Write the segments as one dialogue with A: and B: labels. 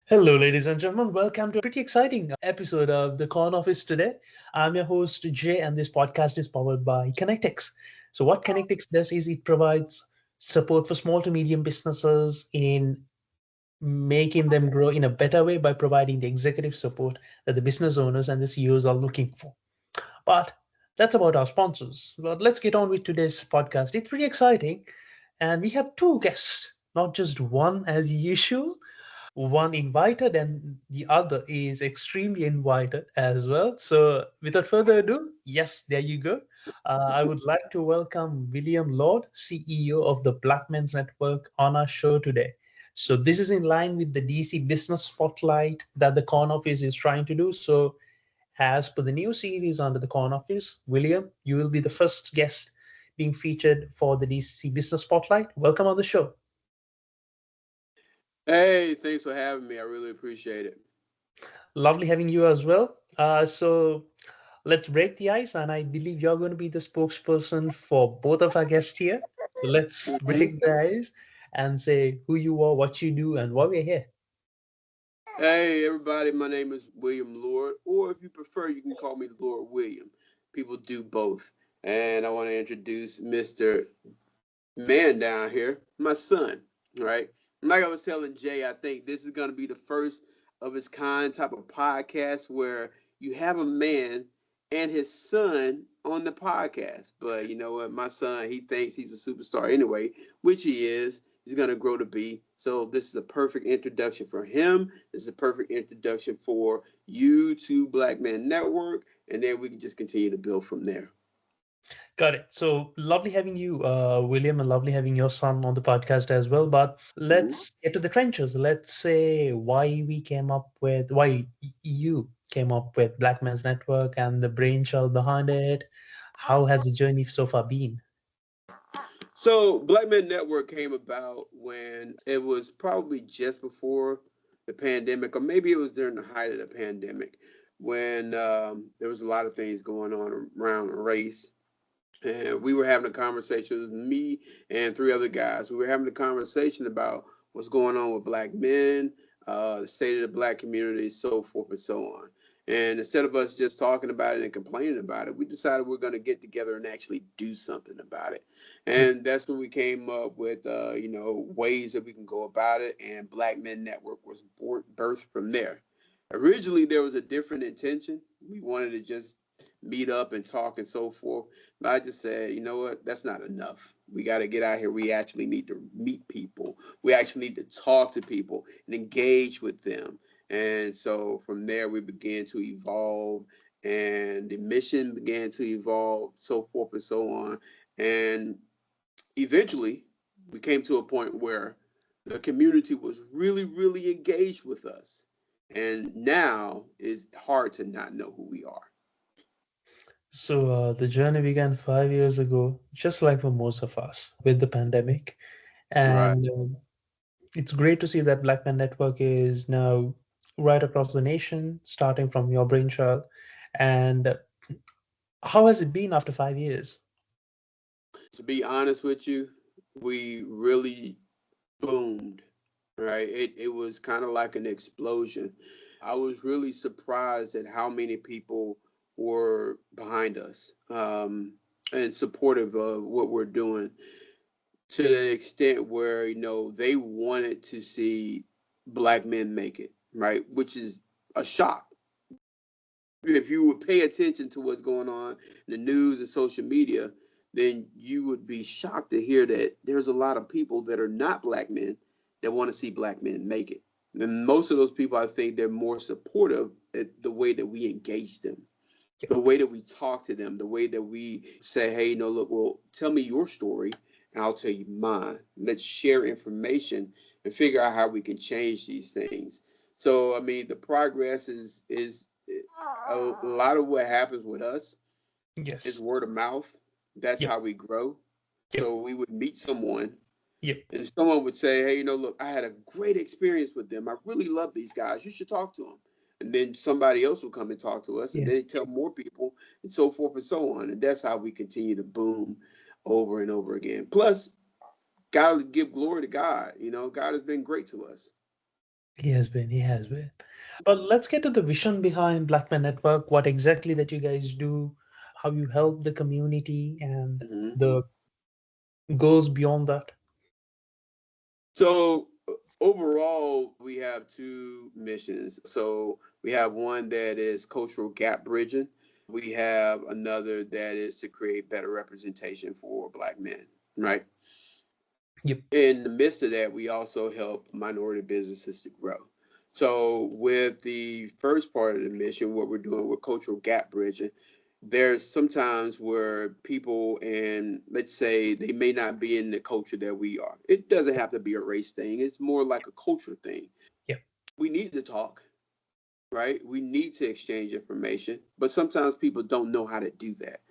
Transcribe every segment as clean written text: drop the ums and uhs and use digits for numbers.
A: Hello, ladies and gentlemen. Welcome to a pretty exciting episode of the Corn Office today. I'm your host, Jay, and this podcast is powered by Connectix. So, what Connectix does is it provides support for small to medium businesses in making them grow in a better way by providing the executive support that the business owners and the CEOs are looking for. But that's about our sponsors. But let's get on with today's podcast. It's pretty exciting, and we have two guests, not just one as usual, one invited and the other is extremely invited as well. So, without further ado, yes, there you go. I would like to welcome William Lord, CEO of the Black Men's Network, on our show today. So, this is in line with the DC Business Spotlight that the Corn Office is trying to do. So, as per the new series under the Corn Office, William, you will be the first guest being featured for the DC Business Spotlight. Welcome on the show.
B: Hey, thanks for having me. I really appreciate it.
A: Lovely having you as well. So let's break the ice, and I believe you're going to be the spokesperson for both of our guests here. So let's
B: hmm
A: break the ice and say who you are, what you do, and why we're here.
B: Hey, everybody. My name is William Lord, or if you prefer, you can call me Lord William. People do both. And I want to introduce Mr. Man down here, my son, right? Like I was telling Jay, I think this is going to be the first of its kind type of podcast where you have a man and his son on the podcast. But you know what? My son, he thinks he's a superstar anyway, which he is. He's going to grow to be. So this is a perfect introduction for him. This is a perfect introduction for you to Black Men Network. And then we can just continue to build from there.
A: Got it. So lovely having you, William, and lovely having your son on the podcast as well. But
B: Mhm.
A: let's get to the trenches. Let's say why you came up with Black Men's Network and the brainchild behind it. How has the journey so far been?
B: So Black Men Network came about when it was probably just before the pandemic, or maybe it was during the height of the pandemic, when there was a lot of things going on around race. And we were having a conversation with me and three other guys. We were having a conversation about what's going on with black men, the state of the black community, so forth and so on. And instead of us just talking about it and complaining about it, we decided we're going to get together and actually do something about it.
A: Yeah.
B: And that's when we came up with, ways that we can go about it. And Black Men Network was birthed from there. Originally, there was a different intention. We wanted to just meet up and talk and so forth. But I just said, you know what? That's not enough. We got to get out here. We actually need to meet people. We actually need to talk to people and engage with them. And so from there, we began to evolve, and the mission began to evolve, so forth and so on. And eventually, we came to a point where the community was really, really engaged with us. And now it's hard to not know who we are.
A: So the journey began 5 years ago, just like for most of us, with the pandemic.
B: Right.
A: And it's great to see that Black Man Network is now right across the nation, starting from your brainchild. And how has it been after 5 years?
B: To be honest with you, we really boomed, right? It was kind of like an explosion. I was really surprised at how many people were behind us, and supportive of what we're doing, to the extent where, they wanted to see black men make it, right? Which is a shock. If you would pay attention to what's going on in the news and social media, then you would be shocked to hear that there's a lot of people that are not black men that want to see black men make it. And most of those people, I think, they're more supportive at the way that we engage them, the way that we talk to them, the way that we say, hey, look, well, tell me your story and I'll tell you mine. Let's share information and figure out how we can change these things. So, I mean, the progress is a lot of what happens with us is
A: Yes.
B: word of mouth. That's
A: Yep.
B: how we grow.
A: Yep.
B: So we would meet someone
A: Yep.
B: and someone would say, hey, look, I had a great experience with them. I really love these guys. You should talk to them. And then somebody else will come and talk to us, and
A: Yeah.
B: then tell more people, and so forth and so on. And that's how we continue to boom over and over again. Plus, gotta give glory to God. God has been great to us.
A: He has been. He has been. But let's get to the vision behind Black Men Network. What exactly that you guys do, how you help the community, and
B: Hmm.
A: the goals beyond that.
B: So overall, we have two missions. So we have one that is cultural gap bridging. We have another that is to create better representation for Black men, right?
A: Yep.
B: In the midst of that, we also help minority businesses to grow. So, with the first part of the mission, what we're doing with cultural gap bridging, there's sometimes where people, and let's say they may not be in the culture that we are. It doesn't have to be a race thing, it's more like a culture thing.
A: Yep.
B: We need to talk, right? We need to exchange information, but sometimes people don't know how to do that.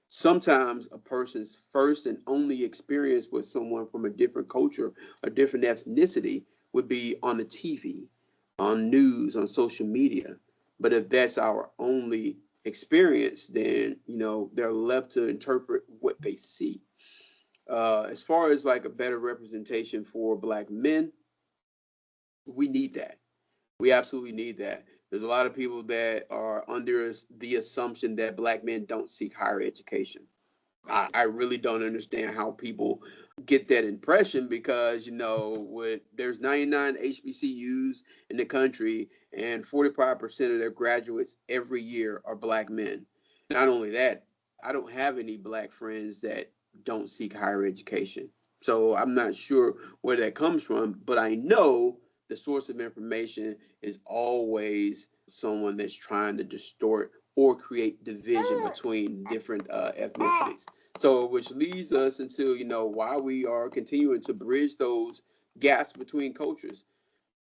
B: Sometimes a person's first and only experience with someone from a different culture, a different ethnicity, would be on the TV, on news, on social media. But if that's our only experience, then they're left to interpret what they see. As far as like a better representation for Black men, we need that. We absolutely need that. There's a lot of people that are under the assumption that Black men don't seek higher education. I really don't understand how people get that impression because with there's 99 HBCUs in the country and 45% of their graduates every year are Black men. Not only that, I don't have any Black friends that don't seek higher education. So I'm not sure where that comes from, but I know the source of information is always someone that's trying to distort or create division between different ethnicities. So, which leads us into why we are continuing to bridge those gaps between cultures.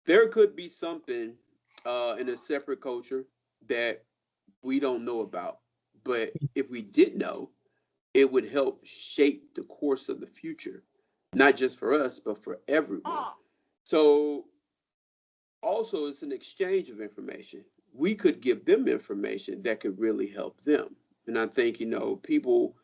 B: There could be something in a separate culture that we don't know about, but if we did know, it would help shape the course of the future, not just for us, but for everyone. So, also, it's an exchange of information. We could give them information that could really help them. And I think, people,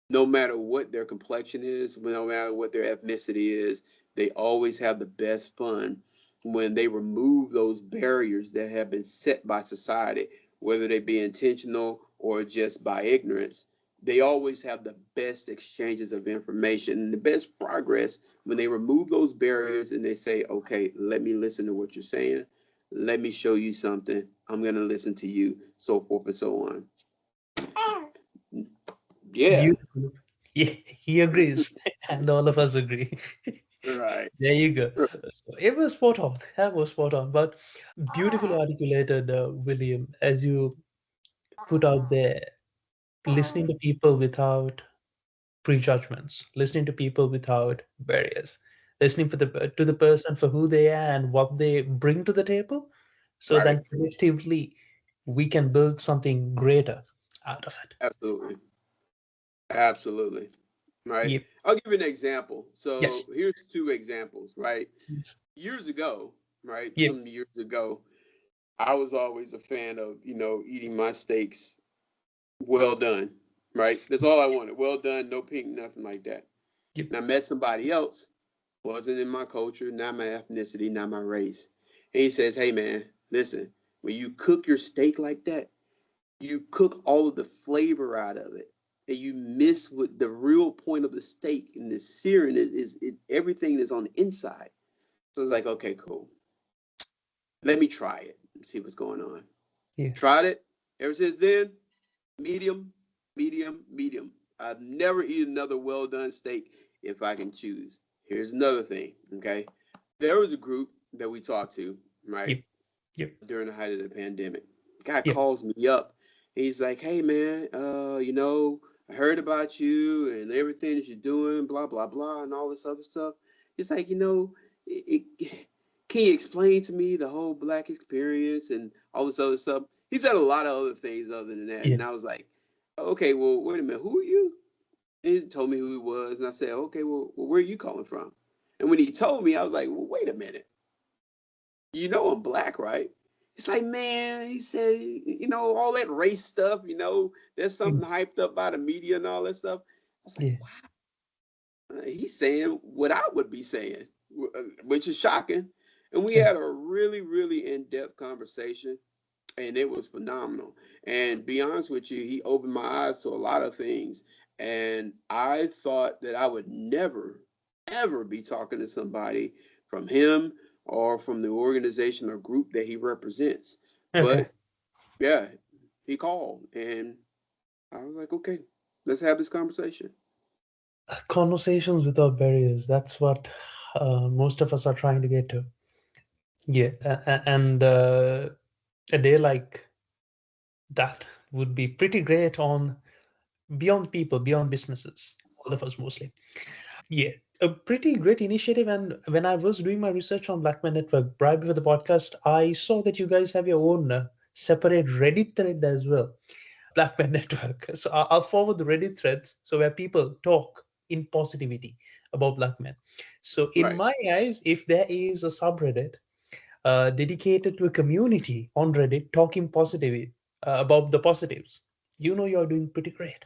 B: no matter what their complexion is, no matter what their ethnicity is, they always have the best fun when they remove those barriers that have been set by society, whether they be intentional or just by ignorance. They always have the best exchanges of information and the best progress when they remove those barriers and they say, okay, let me listen to what you're saying. Let me show you something. I'm going to listen to you, so forth and so on. Yeah.
A: Beautiful. He agrees, and all of us agree.
B: Right.
A: There you go. So it was spot on. That was spot on. But beautifully articulated, William, as you put out there, listening to people without prejudgments, listening to people without barriers, listening to the person for who they are and what they bring to the table. So
B: Right.
A: then collectively, we can build something greater out of it.
B: Absolutely. Absolutely. Right.
A: Yep.
B: I'll give you an example. So
A: Yes.
B: here's two examples, right?
A: Yes.
B: Years ago, right?
A: Yep.
B: Some years ago, I was always a fan of, eating my steaks well done, right? That's all I wanted. Well done, no pink, nothing like that.
A: Yep.
B: And I met somebody else, wasn't in my culture, not my ethnicity, not my race. And he says, hey, man, listen, when you cook your steak like that, you cook all of the flavor out of it and you miss what the real point of the steak and the searing is everything that's on the inside. So it's like, okay, cool. Let me try it and see what's going on.
A: Yeah.
B: Tried it. Ever since then, medium, medium, medium. I've never eaten another well done steak if I can choose. Here's another thing, okay? There was a group that we talked to, right,
A: Yep. Yep.
B: during the height of the pandemic. Guy
A: Yep.
B: calls me up. He's like, "Hey man, I heard about you and everything that you're doing, blah blah blah, and all this other stuff." He's like, can you explain to me the whole black experience and all this other stuff? He said a lot of other things other than that,
A: Yeah.
B: and I was like, "Okay, well, wait a minute, who are you?" And he told me who he was, and I said, "Okay, well where are you calling from?" And when he told me, I was like, "Well, wait a minute, I'm black, right?" It's like, man, he said, all that race stuff, there's
A: Mm.
B: something hyped up by the media and all that stuff. I was like,
A: Yeah.
B: wow, he's saying what I would be saying, which is shocking. And we
A: Yeah.
B: had a really, really in-depth conversation, and it was phenomenal. And be honest with you, he opened my eyes to a lot of things. And I thought that I would never, ever be talking to somebody from him or from the organization or group that he represents.
A: Okay.
B: But yeah, he called, and I was like, okay, let's have this conversation.
A: Conversations without barriers. That's what most of us are trying to get to. Yeah. And a day like that would be pretty great on beyond people, beyond businesses, all of us mostly. Yeah, a pretty great initiative. And when I was doing my research on Black Man Network right before the podcast, I saw that you guys have your own separate Reddit thread as well, Black Man Network. So I'll forward the Reddit threads so where people talk in positivity about black men. So in
B: Right.
A: my eyes, if there is a subreddit dedicated to a community on Reddit talking positively about the positives, you know you're doing pretty great.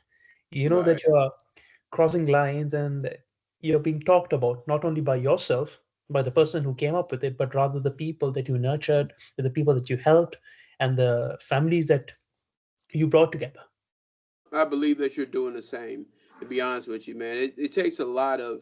A: You know
B: Right.
A: that you're crossing lines and you're being talked about not only by yourself, by the person who came up with it, but rather the people that you nurtured, the people that you helped, and the families that you brought together.
B: I believe that you're doing the same. To be honest with you, man, it takes a lot of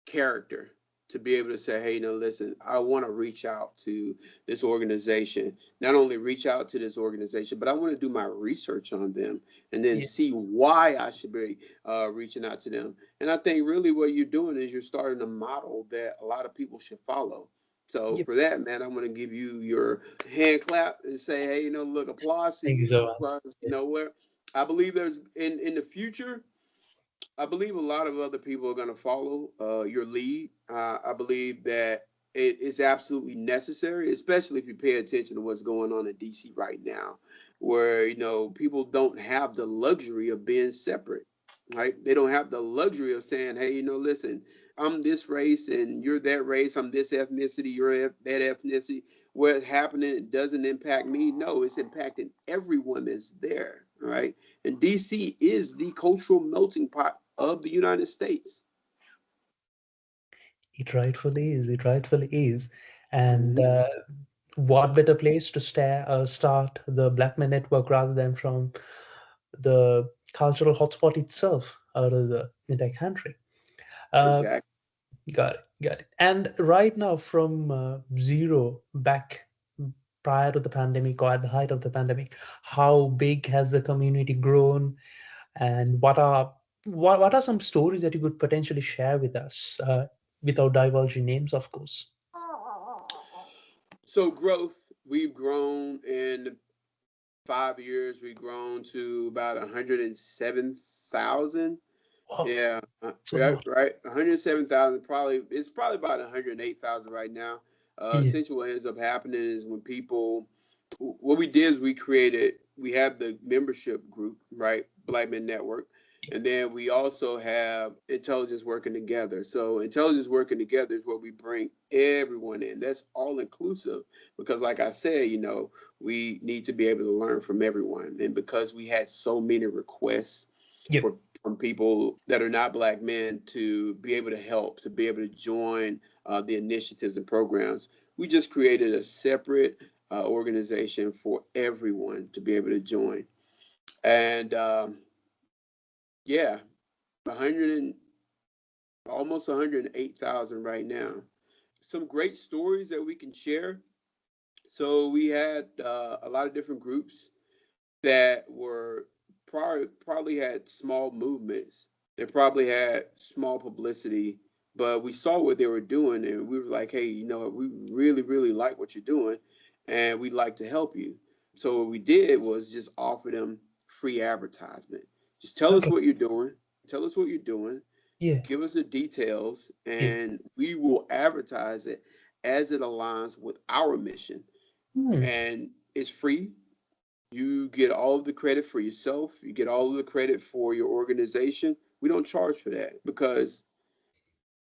B: character to be able to say, hey, listen, I want to reach out to this organization. Not only reach out to this organization, but I want to do my research on them and then
A: Yeah,
B: see why I should be reaching out to them. And I think really what you're doing is you're starting a model that a lot of people should follow. So
A: yeah.
B: for that, man, I'm going to give you your hand clap and say, hey, look, applause to
A: Thank you
B: you
A: so much.
B: because
A: Yeah,
B: what I believe there's in the future, I believe a lot of other people are going to follow your lead. I believe that it is absolutely necessary, especially if you pay attention to what's going on in DC right now, where people don't have the luxury of being separate, right? They don't have the luxury of saying, "Hey, listen, I'm this race and you're that race. I'm this ethnicity, that ethnicity. What's happening doesn't impact me. No, it's impacting everyone that's there, right? And DC is the cultural melting pot of the United States.
A: it rightfully is. It rightfully is. And
B: Hmm.
A: what better place to start the Black Man Network rather than from the cultural hotspot itself out of the entire country? Uh,
B: Exactly.
A: Got it. Got it. And right now, from zero back prior to the pandemic or at the height of the pandemic, how big has the community grown, and what are some stories that you could potentially share with us, without divulging names, of course?
B: So growth, we've grown in 5 years. We've grown to about 107,000.
A: Wow,
B: Yeah,
A: it's a
B: right,
A: lot.
B: right. 107,000. Probably it's probably about 108,000 right now.
A: Yeah.
B: Essentially, what ends up happening is when people, what we did is we have the membership group, right, Black Men Network, and then we also have intelligence working together. So intelligence working together is where we bring everyone in. That's all inclusive because, like I said, we need to be able to learn from everyone, and because we had so many requests
A: Yep.
B: for from people that are not black men to be able to help, to be able to join the initiatives and programs. We just created a separate organization for everyone to be able to join. And yeah, 100 and almost 108,000 right now. Some great stories that we can share. So we had a lot of different groups that were probably had small movements. They probably had small publicity, but we saw what they were doing and we were like, hey, what? We really, really like what you're doing and we'd like to help you. So what we did was just offer them free advertisement. Just tell us
A: Okay.
B: what you're doing. Tell us what you're doing.
A: Yeah.
B: Give us the details
A: Yeah.
B: and we will advertise it as it aligns with our mission.
A: Hmm.
B: And it's free. You get all of the credit for yourself. You get all of the credit for your organization. We don't charge for that because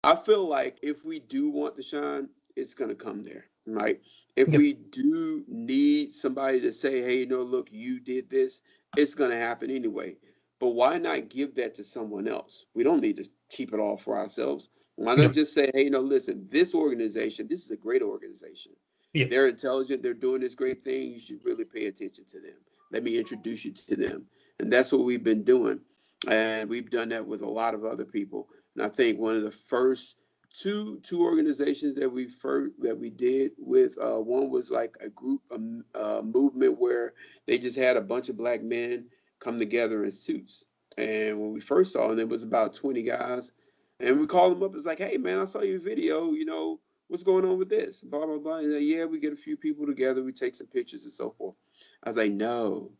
B: I feel like if we do want to shine, it's going to come there, right? If
A: Yep.
B: we do need somebody to say, hey, look, you did this, it's going to happen anyway. But why not give that to someone else? We don't need to keep it all for ourselves. Why not
A: Yep.
B: just say, hey, listen, this organization, this is a great organization.
A: Yep.
B: They're intelligent, they're doing this great thing. You should really pay attention to them. Let me introduce you to them. And that's what we've been doing. And we've done that with a lot of other people. And I think one of the first two organizations that we did with one was like a group a movement where they just had a bunch of black men come together in suits. And when we first saw them, it was about 20 guys. And we called them up. It's like, hey, man, I saw your video. What's going on with this? Blah, blah, blah. And yeah, we get a few people together. We take some pictures and so forth. I was like, no,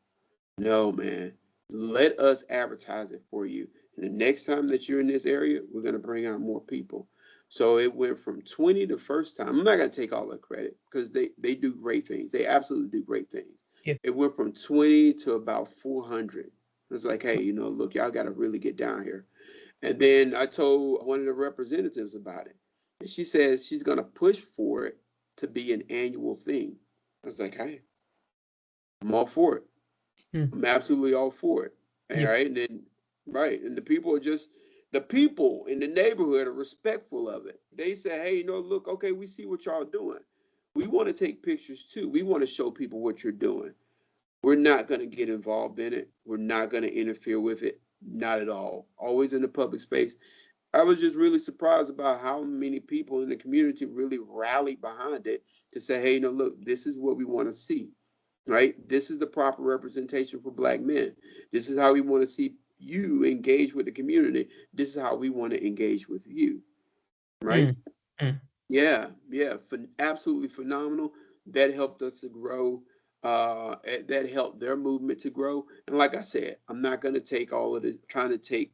B: no, man. Let us advertise it for you. And the next time that you're in this area, we're going to bring out more people. So it went from 20 the first time. I'm not going to take all the credit because they do great things. They absolutely do great things.
A: Yep.
B: It went from 20 to about 400. It's like, hey, look, y'all got to really get down here. And then I told one of the representatives about it. And she says she's going to push for it to be an annual thing. I was like, hey, I'm all for it.
A: Mm.
B: I'm absolutely all for it. All
A: Yep.
B: right. And then, right. And the people in the neighborhood are respectful of it. They say, hey, look, okay, we see what y'all doing. We want to take pictures too. We want to show people what you're doing. We're not going to get involved in it. We're not going to interfere with it. Not at all. Always in the public space. I was just really surprised about how many people in the community really rallied behind it to say, hey, look, this is what we want to see, right? This is the proper representation for black men. This is how we want to see you engage with the community. This is how we want to engage with you, right?
A: Mm. Mm.
B: Yeah, yeah, absolutely phenomenal. That helped us to grow. That helped their movement to grow. And like I said, I'm not going to take all of the trying to take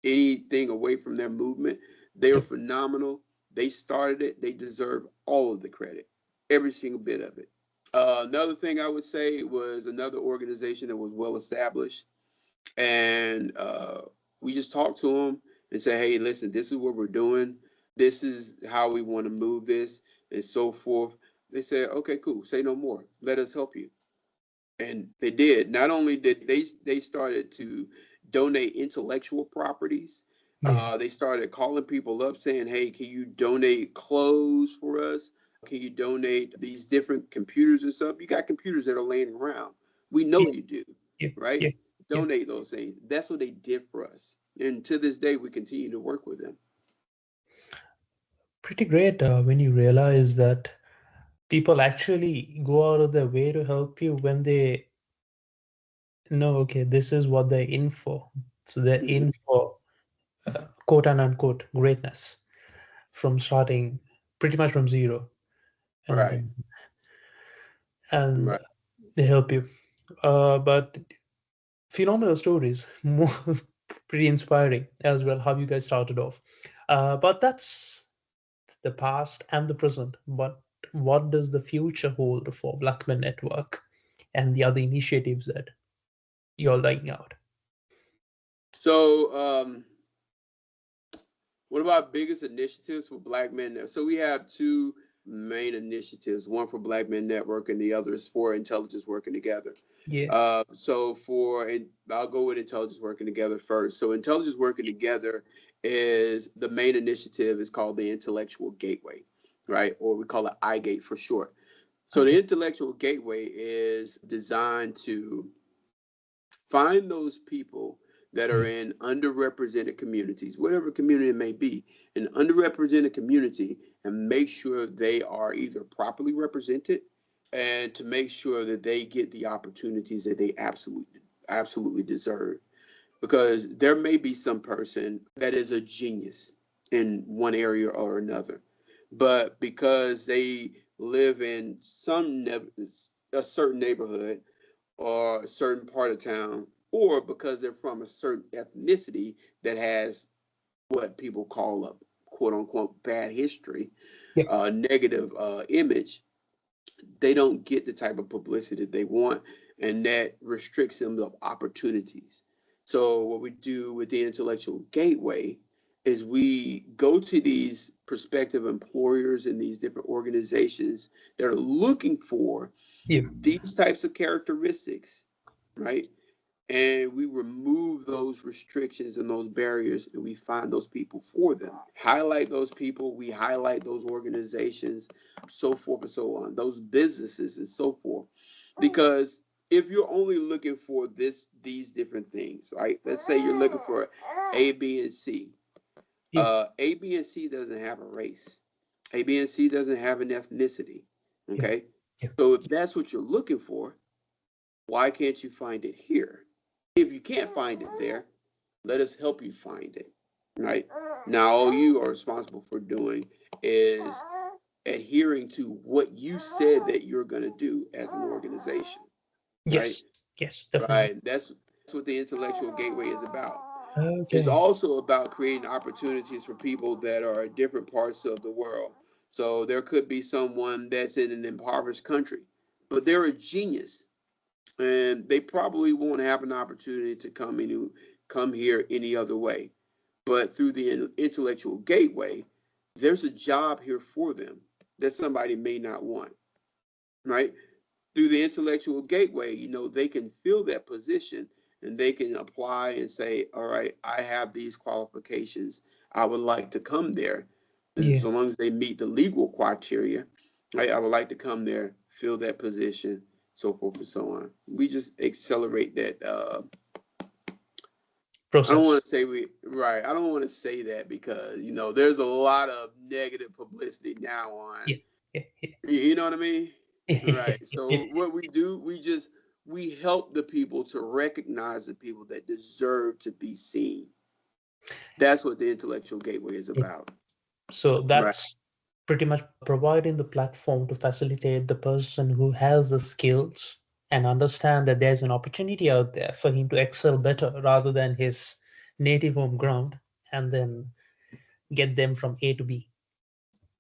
B: anything away from their movement. They were
A: Yep.
B: phenomenal. They started it. They deserve all of the credit, every single bit of it. Another thing I would say was another organization that was well established, and we just talked to them and said, hey, listen, this is what we're doing. This is how we want to move this, and so forth. They said, okay, cool. Say no more. Let us help you. And they did. Not only did they started to donate intellectual properties,
A: Yeah.
B: they started calling people up saying, hey, can you donate clothes for us? Can you donate these different computers and stuff? You got computers that are laying around. We know
A: Yeah.
B: you do,
A: Yep.
B: right?
A: Yep. Yep.
B: Donate those things. That's what they did for us. And to this day, we continue to work with them.
A: Pretty great when you realize that people actually go out of their way to help you when they know, okay, this is what they're in for. So they're
B: Mm-hmm.
A: in for quote and unquote greatness from starting pretty much from zero, and
B: Right.
A: then and
B: Right.
A: they help you. But phenomenal stories, more pretty inspiring as well. How you guys started off, but that's the past and the present. But what does the future hold for Blackman Network and the other initiatives that you're laying out?
B: So, what about biggest initiatives for Black Men? So we have two main initiatives, one for Black Men Network and the other is for intelligence working together.
A: Yeah,
B: And I'll go with intelligence working together first. So intelligence working together is the main initiative is called the intellectual gateway, right? Or we call it iGate for short. So the
A: okay,
B: intellectual gateway is designed to find those people that are
A: yeah,
B: in underrepresented communities, whatever community it may be, an underrepresented community, and make sure they are either properly represented and to make sure that they get the opportunities that they absolutely deserve. Because there may be some person that is a genius in one area or another, but because they live in a certain neighborhood or a certain part of town, or because they're from a certain ethnicity that has what people call a quote unquote bad history,
A: yeah,
B: negative image, they don't get the type of publicity they want, and that restricts them of opportunities. So, what we do with the intellectual gateway is we go to these prospective employers and these different organizations that are looking for
A: yeah,
B: these types of characteristics, right? and we remove those restrictions and those barriers, and we find those people for them, highlight those people, we highlight those organizations, so forth and so on, those businesses and so forth. Because if you're only looking for these different things, right, let's say you're looking for A, B, and C.
A: Yeah.
B: A, B, and C doesn't have a race. A, B, and C doesn't have an ethnicity.
A: Yeah.
B: Okay,
A: Yeah.
B: so if that's what you're looking for, why can't you find it here? If you can't find it there, let us help you find it. Right? Now, all you are responsible for doing is adhering to what you said that you're going to do as an organization. Right?
A: Yes. Yes. Definitely.
B: Right. That's what the intellectual gateway is about. It's
A: Okay.
B: also about creating opportunities for people that are in different parts of the world. So there could be someone that's in an impoverished country, but they're a genius, and they probably won't have an opportunity to come here any other way. But through the intellectual gateway, there's a job here for them that somebody may not want, right? Through the intellectual gateway, they can fill that position, and they can apply and say, all right, I have these qualifications. I would like to come there. As
A: Yeah.
B: long as they meet the legal criteria, right? I would like to come there, fill that position, so forth and so on. We just accelerate that. I don't want
A: Process.
B: to say we right. I don't want to say that because there's a lot of negative publicity now on.
A: Yeah. Yeah. Yeah.
B: You know what I mean? Right.
A: Yeah.
B: So what we do, we help the people to recognize the people that deserve to be seen. That's what the intellectual gateway is
A: Yeah.
B: about.
A: So
B: Right.
A: that's pretty much providing the platform to facilitate the person who has the skills and understand that there's an opportunity out there for him to excel better rather than his native home ground, and then get them from A to B.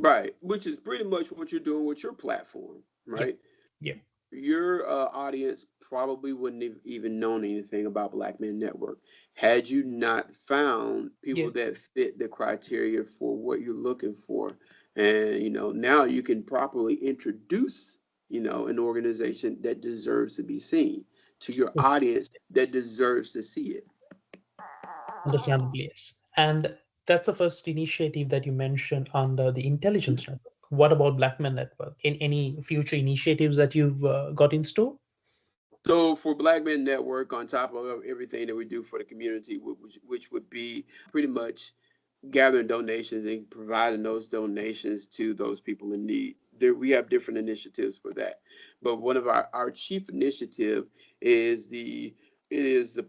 B: Right. Which is pretty much what you're doing with your platform,
A: Yeah.
B: right?
A: Yeah.
B: Your audience probably wouldn't have even known anything about Black Men Network had you not found
A: Yeah.
B: people that fit the criteria for what you're looking for. And now you can properly introduce an organization that deserves to be seen to your
A: Yeah.
B: audience that deserves to see it.
A: Understandably, yes. And that's the first initiative that you mentioned under the intelligence network. What about Black Men Network? In any future initiatives that you've got in store?
B: So for Black Men Network, on top of everything that we do for the community, which would be pretty much gathering donations and providing those donations to those people in need. We have different initiatives for that, but one of our chief initiative is the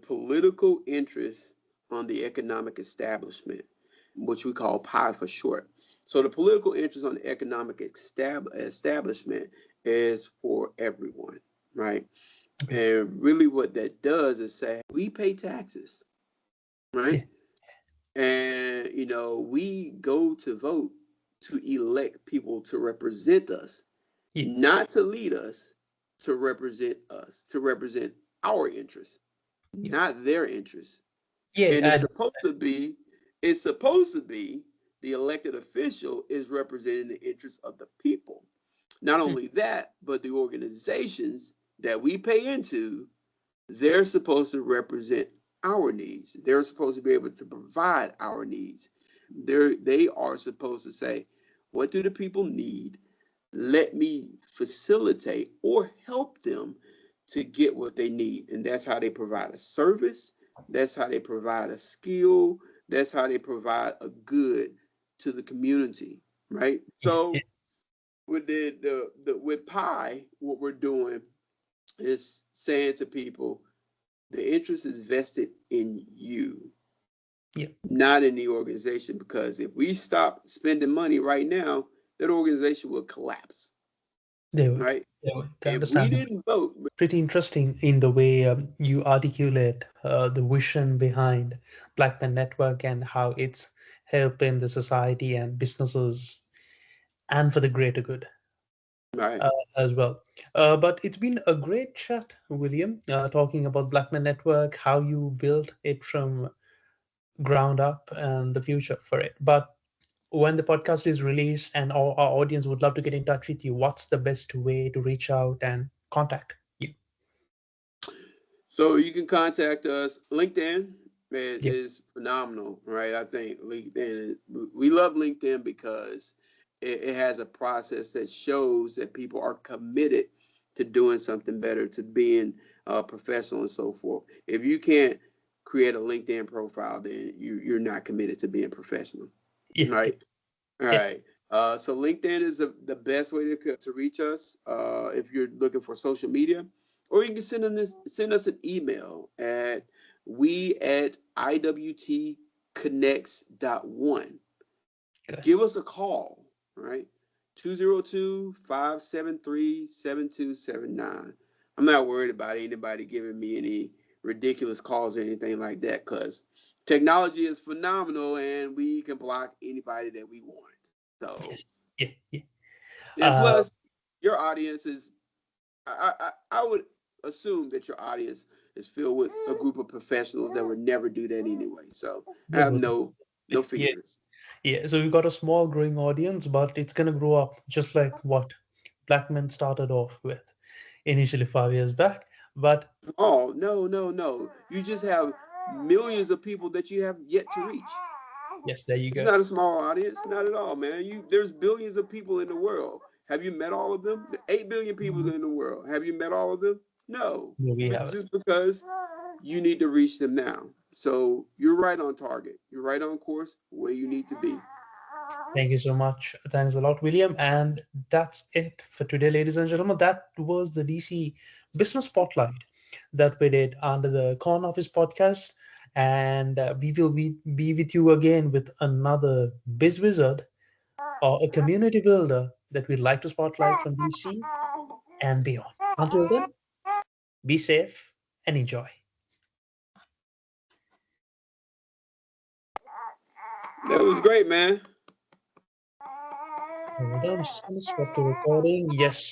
B: political interest on the economic establishment, which we call PI for short. So the political interest on the economic establishment is for everyone, right?
A: Okay.
B: And really, what that does is say we pay taxes, right?
A: Yeah.
B: And we go to vote to elect people to represent us,
A: Yeah.
B: not to lead us, to represent our interests,
A: Yeah.
B: not their interests.
A: Yeah.
B: And
A: And
B: it's supposed to be the elected official is representing the interests of the people. Not
A: mm,
B: only that, but the organizations that we pay into, they're supposed to represent our needs. They're supposed to be able to provide our needs. They are supposed to say, what do the people need? Let me facilitate or help them to get what they need. And that's how they provide a service. That's how they provide a skill. That's how they provide a good to the community. Right.
A: yeah. Yeah.
B: So with with Pi, what we're doing is saying to people, the interest is vested in you,
A: Yeah.
B: not in the organization. Because if we stop spending money right now, that organization will collapse,
A: They would.
B: right?
A: They would. They
B: If we
A: understand.
B: didn't vote,
A: Pretty interesting in the way you articulate the vision behind Black Men Network and how it's helping the society and businesses and for the greater good
B: right?
A: uh, as well. But it's been a great chat, William, talking about Black Men Network, how you built it from ground up and the future for it. But when the podcast is released and our audience would love to get in touch with you, what's the best way to reach out and contact you?
B: So you can contact us. LinkedIn
A: Yeah,
B: is phenomenal, right? I think LinkedIn. We love LinkedIn because it has a process that shows that people are committed to doing something better, to being professional and so forth. If you can't create a LinkedIn profile, then you're not committed to being professional,
A: yeah, yeah,
B: right? All
A: yeah.
B: right. So LinkedIn is the best way to reach us if you're looking for social media, or you can send us an email at we at iwtconnects.one.
A: Good.
B: Give us a call, right? 202-573-7279. I'm not worried about anybody giving me any ridiculous calls or anything like that because technology is phenomenal and we can block anybody that we want. So,
A: Yes. Yeah, yeah.
B: and
A: Uh,
B: plus, your audience is, I would assume that your audience is filled with a group of professionals that would never do that anyway. So I
A: they
B: have
A: would.
B: no
A: Yeah,
B: fears.
A: yeah. So we've got a small growing audience, but it's gonna grow up just like what Blackman started off with initially 5 years back. But
B: Oh, no, no, no. You just have millions of people that you have yet to reach.
A: yes, there you
B: It's
A: go.
B: not a small audience, not at all, man. There's billions of people in the world. Have you met all of them? 8 billion people
A: Mm,
B: in the world. Have you met all of them? No.
A: no, we
B: But
A: haven't.
B: just because you need to reach them now. So you're right on target. You're right on course where you need to be.
A: Thank you so much. Thanks a lot, William. And that's it for today, ladies and gentlemen. That was the DC Business Spotlight that we did under the Corn Office podcast. And we will be with you again with another Biz Wizard or a community builder that we'd like to spotlight from DC and beyond. Until then, be safe and enjoy.
B: That was great, man.
A: Hold on, I'm just going to stop the recording. Yes.